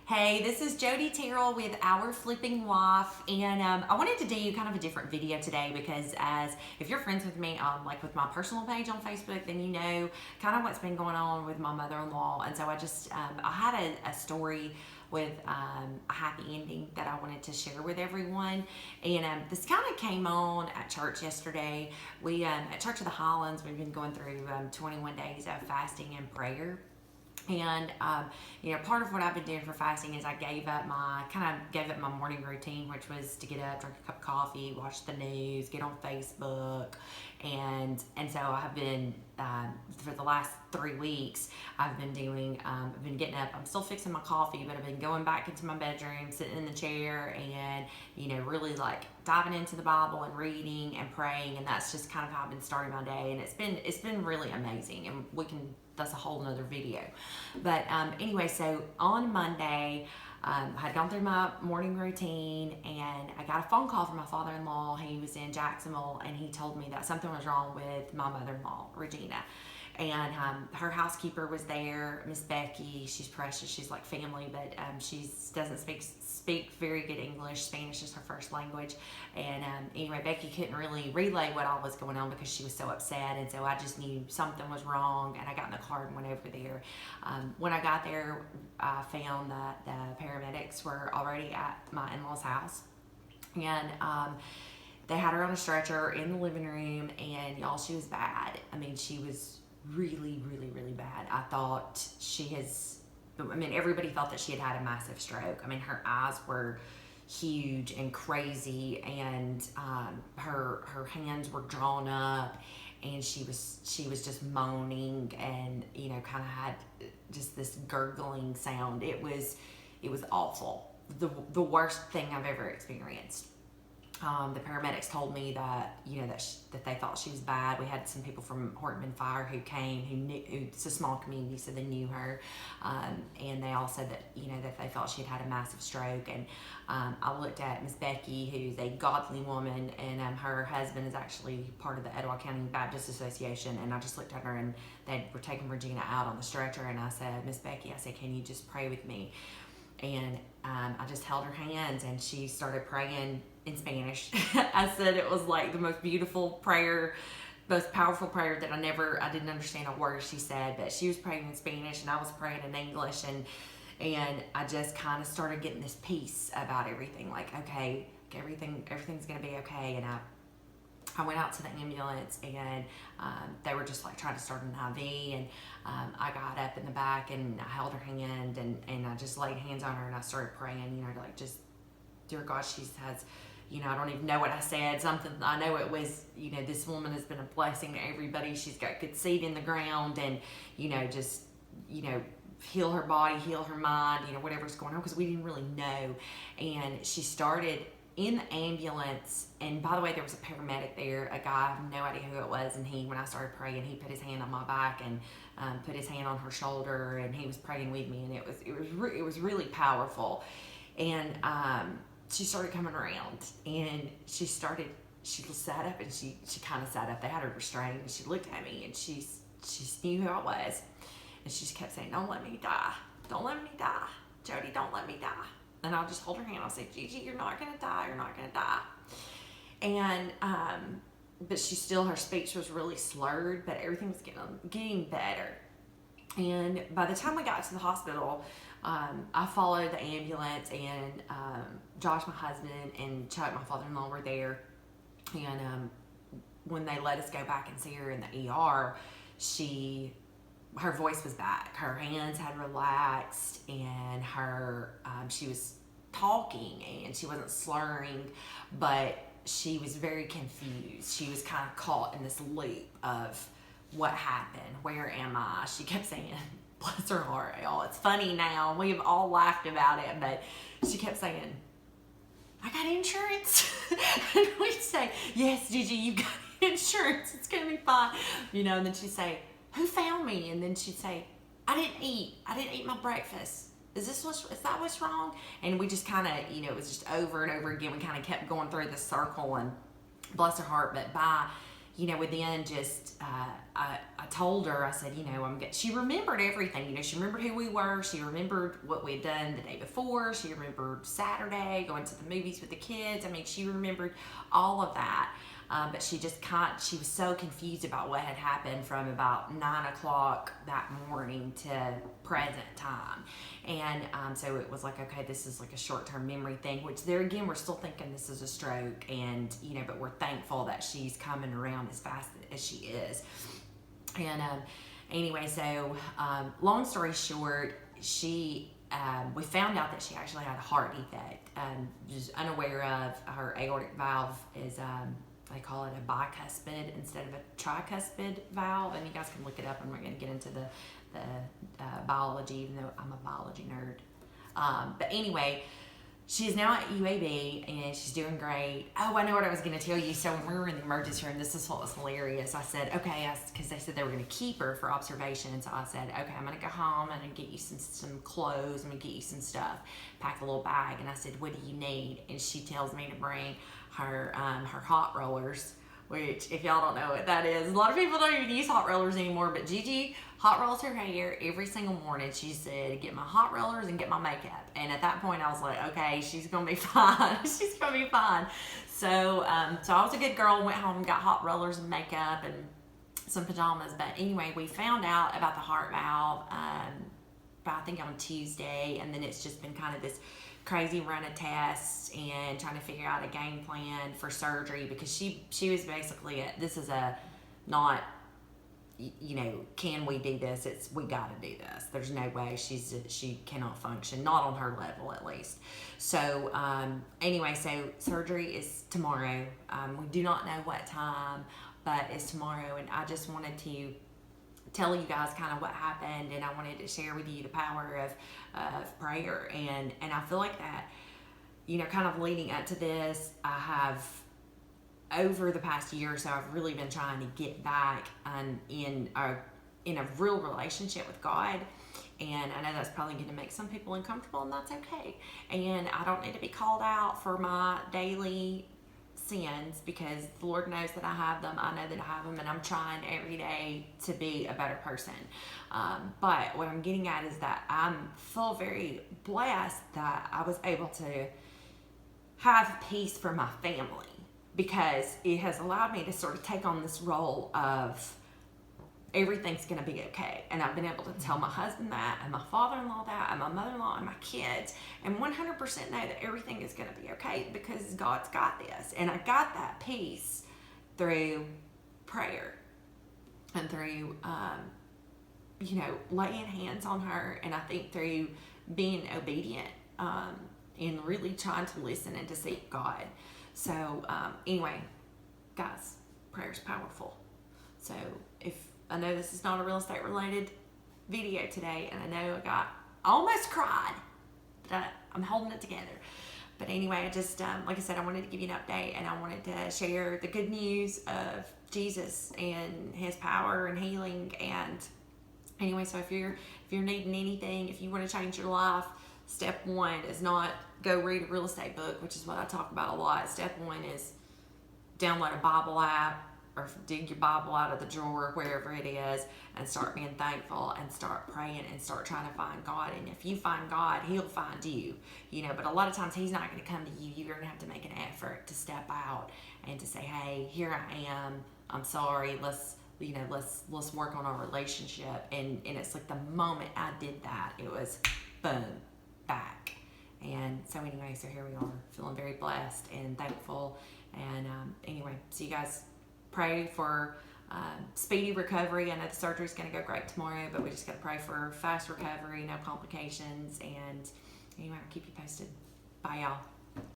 Hey, this is Jody Terrell with Our Flipping Wife, and I wanted to do kind of a different video today because, as if you're friends with me, like with my personal page on Facebook, then you know kind of what's been going on with my mother-in-law, and so I had a story with a happy ending that I wanted to share with everyone, and this kind of came on at church yesterday. We at Church of the Highlands, we've been going through 21 days of fasting and prayer. And part of what I've been doing for fasting is I gave up my morning routine, which was to get up, drink a cup of coffee, watch the news, get on Facebook, and so I have been for the last 3 weeks. I've been getting up. I'm still fixing my coffee, but I've been going back into my bedroom, sitting in the chair, and really like diving into the Bible and reading and praying, and that's just kind of how I've been starting my day, and it's been really amazing, and that's a whole nother video. But anyway, so on Monday, I had gone through my morning routine, and I got a phone call from my father-in-law. He was in Jacksonville, and he told me that something was wrong with my mother-in-law, Regina. And her housekeeper was there, Miss Becky. She's precious. She's like family, but she doesn't speak very good English. Spanish is her first language. And anyway, Becky couldn't really relay what all was going on because she was so upset. And so I just knew something was wrong. And I got in the car and went over there. When I got there, I found that the paramedics were already at my in-laws' house. And they had her on a stretcher in the living room. And y'all, she was bad. I mean, she was really, really, really bad. Everybody thought that she had had a massive stroke. I mean, her eyes were huge and crazy, and her hands were drawn up, and she was just moaning, and kind of had just this gurgling sound. It was awful. The worst thing I've ever experienced. The paramedics told me that that they thought she was bad. We had some people from Horton Fire who came, who knew. It's a small community, so they knew her, and they all said that that they thought she had had a massive stroke. And I looked at Miss Becky, who's a godly woman, and her husband is actually part of the Etowah County Baptist Association. And I just looked at her, and they were taking Regina out on the stretcher, and I said, Miss Becky, I said, can you just pray with me? And I just held her hands, and she started praying in Spanish. I said it was like the most beautiful prayer, most powerful prayer that I didn't understand a word she said, but she was praying in Spanish and I was praying in English, and I just kind of started getting this peace about everything. Like, okay, everything's gonna be okay. And I went out to the ambulance, and they were just like trying to start an IV, and I got up in the back and I held her hand, and I just laid hands on her, and I started praying, like, just, dear God, she has, I don't even know what I said. Something, I know it was, this woman has been a blessing to everybody. She's got good seed in the ground, and, just, heal her body, heal her mind, whatever's going on, because we didn't really know. And she started in the ambulance, and by the way, there was a paramedic there, a guy, I have no idea who it was, and when I started praying, he put his hand on my back and put his hand on her shoulder, and he was praying with me, and it was really powerful. And she started coming around, and she sat up, and she kind of sat up. They had her restrained, and she looked at me, and she knew who I was, and she just kept saying, don't let me die, don't let me die, Jody, don't let me die. And I'll just hold her hand. I'll say, Gigi, you're not gonna die, you're not gonna die. And but her speech was really slurred, but everything was getting better. And by the time we got to the hospital, I followed the ambulance, and Josh, my husband, and Chuck, my father-in-law, were there. And when they let us go back and see her in the ER, her voice was back. Her hands had relaxed, and she was talking, and she wasn't slurring, but she was very confused. She was kind of caught in this loop of what happened, where am I? She kept saying, bless her heart, y'all, it's funny now, we've all laughed about it, but she kept saying, I got insurance. And we'd say, yes, Gigi, you got insurance, it's gonna be fine, and then she'd say, who found me? And then she'd say, I didn't eat my breakfast. Is that what's wrong? And we just kind of, it was just over and over again. We kind of kept going through this circle, and bless her heart. But by within just, I told her, I said, she remembered everything. She remembered who we were. She remembered what we'd done the day before. She remembered Saturday, going to the movies with the kids. I mean, she remembered all of that. But she was so confused about what had happened from about 9 o'clock that morning to present time. And so it was like, okay, this is like a short-term memory thing, which there again, we're still thinking this is a stroke, and, but we're thankful that she's coming around as fast as she is. And anyway, so long story short, we found out that she actually had a heart defect. Just unaware of her aortic valve is, they call it a bicuspid instead of a tricuspid valve, and you guys can look it up. I'm not going to get into the biology, even though I'm a biology nerd. But anyway, she is now at UAB, and she's doing great. Oh, I know what I was going to tell you. So when we were in the emergency room, this is what was hilarious. I said, okay, because they said they were going to keep her for observation. So I said, okay, I'm going to go home. I'm going to get you some clothes. I'm going to get you some stuff. Pack a little bag. And I said, what do you need? And she tells me to bring her hot rollers, which, if y'all don't know what that is, a lot of people don't even use hot rollers anymore, but Gigi hot rolls her hair every single morning. She said, get my hot rollers and get my makeup. And at that point I was like, okay, she's gonna be fine. She's gonna be fine. So so I was a good girl, went home and got hot rollers and makeup and some pajamas. But anyway, we found out about the heart valve I think on Tuesday, and then it's just been kind of this crazy run of tests and trying to figure out a game plan for surgery, because she was basically this is a not, can we do this? It's, we got to do this. There's no way she cannot function, not on her level at least. So anyway, so surgery is tomorrow. We do not know what time, but it's tomorrow, and I just wanted to tell you guys kind of what happened, and I wanted to share with you the power of prayer, and I feel like that, kind of leading up to this, I have, over the past year or so, I've really been trying to get back in a real relationship with God. And I know that's probably going to make some people uncomfortable, and that's okay. And I don't need to be called out for my daily sins, because the Lord knows that I have them. I know that I have them, and I'm trying every day to be a better person. But what I'm getting at is that I feel very blessed that I was able to have peace for my family, because it has allowed me to sort of take on this role of everything's going to be okay. And I've been able to tell my husband that, and my father-in-law that, and my mother-in-law, and my kids, and 100% know that everything is going to be okay, because God's got this. And I got that peace through prayer and through, laying hands on her, and I think through being obedient and really trying to listen and to seek God. So anyway, guys, prayer's powerful. So I know this is not a real estate related video today, and I know I almost cried, but I'm holding it together. But anyway, I just, like I said, I wanted to give you an update, and I wanted to share the good news of Jesus and his power and healing. And anyway, so if you're needing anything, if you want to change your life, step one is not go read a real estate book, which is what I talk about a lot. Step one is download a Bible app, or dig your Bible out of the drawer, wherever it is, and start being thankful, and start praying, and start trying to find God. And if you find God, he'll find you, but a lot of times he's not going to come to you. You're going to have to make an effort to step out and to say, hey, here I am, I'm sorry, let's work on our relationship. And it's like the moment I did that, it was boom, back. And so anyway, so here we are, feeling very blessed and thankful. And anyway, so you guys pray for speedy recovery. I know the surgery's going to go great tomorrow, but we just got to pray for fast recovery, no complications. And anyway, I'll keep you posted. Bye, y'all.